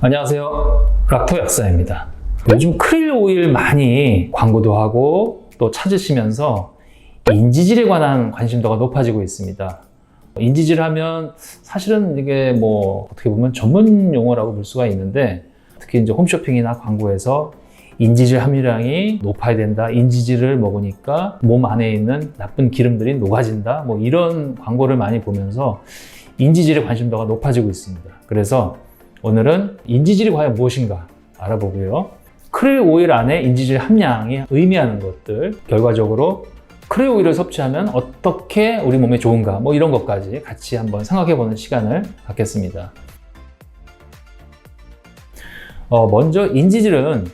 안녕하세요. 락토 약사입니다. 요즘 크릴 오일 많이 광고도 하고 또 찾으시면서 인지질에 관한 관심도가 높아지고 있습니다. 인지질 하면 사실은 이게 어떻게 보면 전문 용어라고 볼 수가 있는데, 특히 이제 홈쇼핑이나 광고에서 인지질 함유량이 높아야 된다, 인지질을 먹으니까 몸 안에 있는 나쁜 기름들이 녹아진다, 이런 광고를 많이 보면서 인지질에 관심도가 높아지고 있습니다. 그래서 오늘은 인지질이 과연 무엇인가 알아보고요. 크릴 오일 안에 인지질 함량이 의미하는 것들, 결과적으로 크릴 오일을 섭취하면 어떻게 우리 몸에 좋은가, 이런 것까지 같이 한번 생각해보는 시간을 갖겠습니다. 먼저 인지질은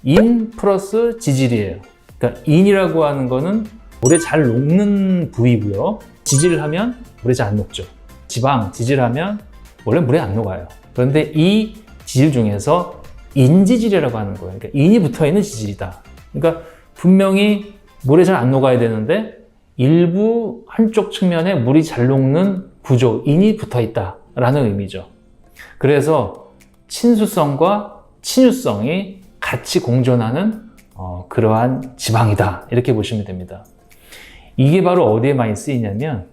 인 플러스 지질이에요. 그러니까 인이라고 하는 거는 물에 잘 녹는 부위고요. 지질을 하면 물에 잘 안 녹죠. 지방, 지질하면 원래 물에 안 녹아요. 그런데 이 지질 중에서 인지질이라고 하는 거예요. 그러니까 인이 붙어있는 지질이다. 그러니까 분명히 물에 잘 안 녹아야 되는데 일부 한쪽 측면에 물이 잘 녹는 구조, 인이 붙어있다라는 의미죠. 그래서 친수성과 친유성이 같이 공존하는 그러한 지방이다, 이렇게 보시면 됩니다. 이게 바로 어디에 많이 쓰이냐면,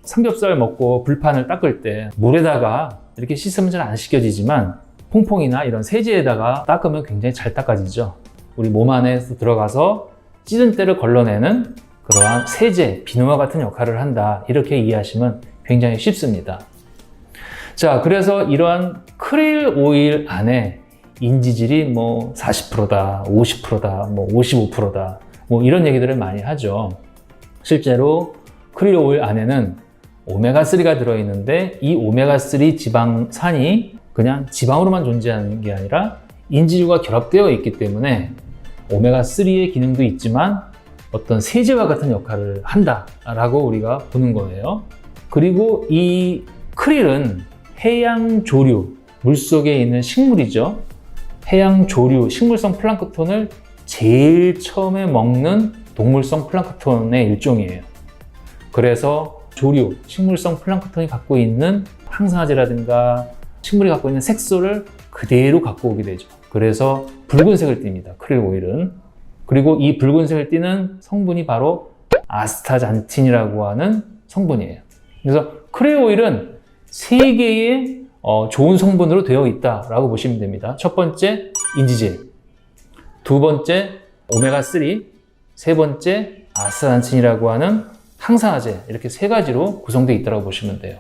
삼겹살 먹고 불판을 닦을 때 물에다가 이렇게 씻으면 잘 안 씻겨지지만 퐁퐁이나 이런 세제에다가 닦으면 굉장히 잘 닦아지죠. 우리 몸 안에서 들어가서 찌든 때를 걸러내는 그러한 세제, 비누와 같은 역할을 한다, 이렇게 이해하시면 굉장히 쉽습니다. 자, 그래서 이러한 크릴 오일 안에 인지질이 40%다, 50%다, 55%다, 이런 얘기들을 많이 하죠. 실제로 크릴 오일 안에는 오메가3가 들어있는데, 이 오메가3 지방산이 그냥 지방으로만 존재하는 게 아니라 인지질과 결합되어 있기 때문에 오메가3의 기능도 있지만 어떤 세제와 같은 역할을 한다라고 우리가 보는 거예요. 그리고 이 크릴은 해양 조류, 물속에 있는 식물이죠. 해양 조류, 식물성 플랑크톤을 제일 처음에 먹는 동물성 플랑크톤의 일종이에요. 그래서 조류, 식물성 플랑크톤이 갖고 있는 항산화제라든가 식물이 갖고 있는 색소를 그대로 갖고 오게 되죠. 그래서 붉은색을 띱니다, 크릴 오일은. 그리고 이 붉은색을 띠는 성분이 바로 아스타잔틴이라고 하는 성분이에요. 그래서 크릴 오일은 3개의 좋은 성분으로 되어 있다라고 보시면 됩니다. 첫 번째, 인지질. 두 번째, 오메가3. 세 번째, 아스타잔틴이라고 하는 항산화제. 이렇게 3가지로 구성되어 있다고 보시면 돼요.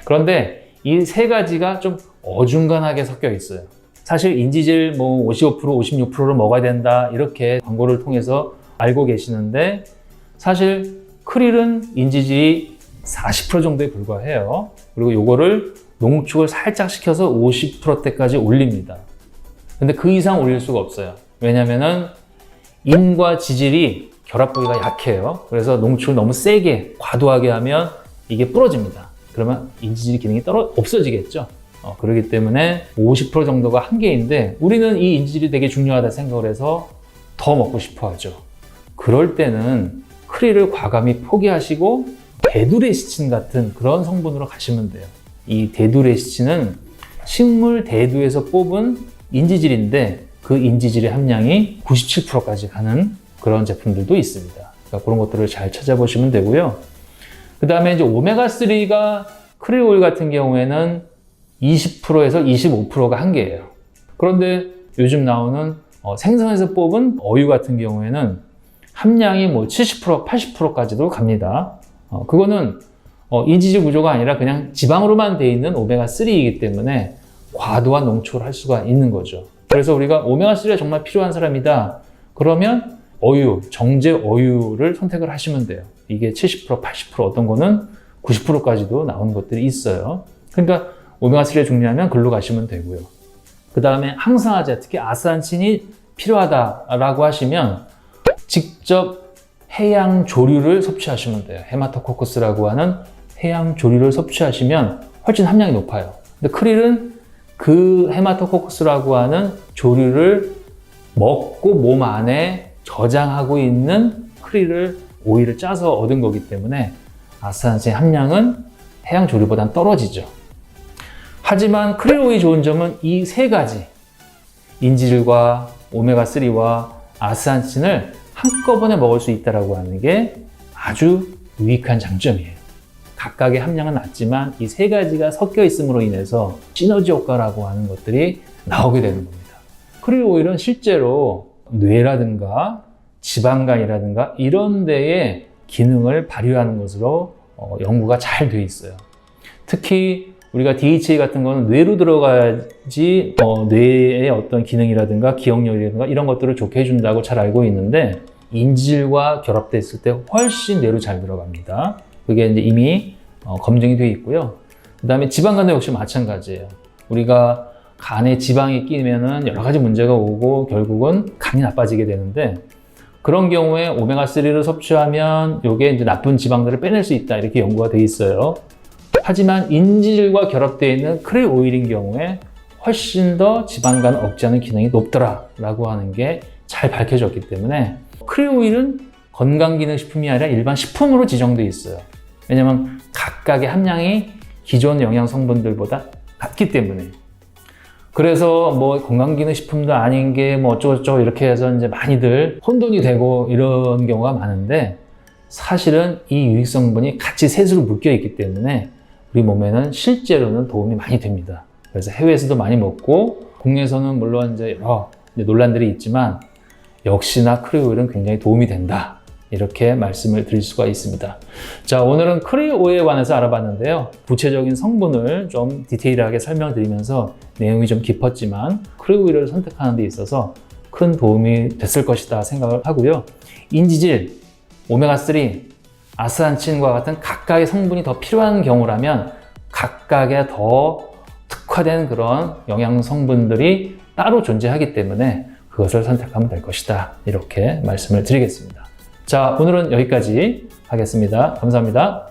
그런데 이 3가지가 좀 어중간하게 섞여 있어요. 사실 인지질 55%, 56%를 먹어야 된다, 이렇게 광고를 통해서 알고 계시는데, 사실 크릴은 인지질이 40% 정도에 불과해요. 그리고 요거를 농축을 살짝 시켜서 50%대까지 올립니다. 근데 그 이상 올릴 수가 없어요. 왜냐면은 인과 지질이 결합 부위가 약해요. 그래서 농축을 너무 세게, 과도하게 하면 이게 부러집니다. 그러면 인지질 기능이 없어지겠죠. 그렇기 때문에 50% 정도가 한계인데, 우리는 이 인지질이 되게 중요하다 생각을 해서 더 먹고 싶어 하죠. 그럴 때는 크릴을 과감히 포기하시고 데두레시친 같은 그런 성분으로 가시면 돼요. 이 데두레시친은 식물 대두에서 뽑은 인지질인데, 그 인지질의 함량이 97%까지 가는 그런 제품들도 있습니다. 그러니까 그런 것들을 잘 찾아보시면 되고요. 그 다음에 이제 오메가3가 크릴 오일 같은 경우에는 20%에서 25%가 한계예요. 그런데 요즘 나오는 생선에서 뽑은 어유 같은 경우에는 함량이 70%, 80%까지도 갑니다. 그거는 인지질 구조가 아니라 그냥 지방으로만 되어 있는 오메가3이기 때문에 과도한 농축을 할 수가 있는 거죠. 그래서 우리가 오메가3가 정말 필요한 사람이다, 그러면 어유, 정제 어유를 선택을 하시면 돼요. 이게 70%, 80%, 어떤 거는 90%까지도 나오는 것들이 있어요. 그러니까 오메가3를 중요하면 글로 가시면 되고요. 그 다음에 항산화제, 특히 아스타잔틴이 필요하다라고 하시면 직접 해양 조류를 섭취하시면 돼요. 헤마토코커스라고 하는 해양 조류를 섭취하시면 훨씬 함량이 높아요. 근데 크릴은 그 헤마토코커스라고 하는 조류를 먹고 몸 안에 저장하고 있는 크릴을, 오일을 짜서 얻은 거기 때문에 아스타잔틴 함량은 해양 조류보다는 떨어지죠. 하지만 크릴 오일이 좋은 점은 이 세 가지, 인지질과 오메가3와 아스타친을 한꺼번에 먹을 수 있다고 하는 게 아주 유익한 장점이에요. 각각의 함량은 낮지만 이 세 가지가 섞여 있음으로 인해서 시너지 효과라고 하는 것들이 나오게 되는 겁니다. 크릴 오일은 실제로 뇌라든가 지방간이라든가 이런 데에 기능을 발휘하는 것으로 연구가 잘 돼 있어요. 특히 우리가 DHA 같은 거는 뇌로 들어가야지 뇌의 어떤 기능이라든가 기억력이라든가 이런 것들을 좋게 해준다고 잘 알고 있는데 인지질과 결합됐을 때 훨씬 뇌로 잘 들어갑니다. 그게 이제 이미 검증이 되어 있고요. 그 다음에 지방간도 역시 마찬가지예요. 우리가 간에 지방이 끼면은 여러 가지 문제가 오고 결국은 간이 나빠지게 되는데 그런 경우에 오메가3를 섭취하면 이게 이제 나쁜 지방들을 빼낼 수 있다 이렇게 연구가 되어 있어요. 하지만 인지질과 결합되어 있는 크릴 오일인 경우에 훨씬 더 지방간 억제하는 기능이 높더라라고 하는 게 잘 밝혀졌기 때문에 크릴 오일은 건강기능식품이 아니라 일반 식품으로 지정되어 있어요. 왜냐하면 각각의 함량이 기존 영양 성분들보다 낮기 때문에. 그래서 뭐 건강기능식품도 아닌 게 뭐 어쩌고저쩌고 이렇게 해서 이제 많이들 혼돈이 되고 이런 경우가 많은데 사실은 이 유익성분이 같이 셋으로 묶여 있기 때문에 우리 몸에는 실제로는 도움이 많이 됩니다. 그래서 해외에서도 많이 먹고 국내에서는 물론 이제 여러 논란들이 있지만 역시나 크릴 오일은 굉장히 도움이 된다. 이렇게 말씀을 드릴 수가 있습니다. 자, 오늘은 크릴 오일에 관해서 알아봤는데요. 구체적인 성분을 좀 디테일하게 설명드리면서 내용이 좀 깊었지만 크릴 오일을 선택하는 데 있어서 큰 도움이 됐을 것이다 생각을 하고요. 인지질, 오메가3, 아스타친과 같은 각각의 성분이 더 필요한 경우라면 각각의 더 특화된 그런 영양 성분들이 따로 존재하기 때문에 그것을 선택하면 될 것이다. 이렇게 말씀을 드리겠습니다. 자, 오늘은 여기까지 하겠습니다. 감사합니다.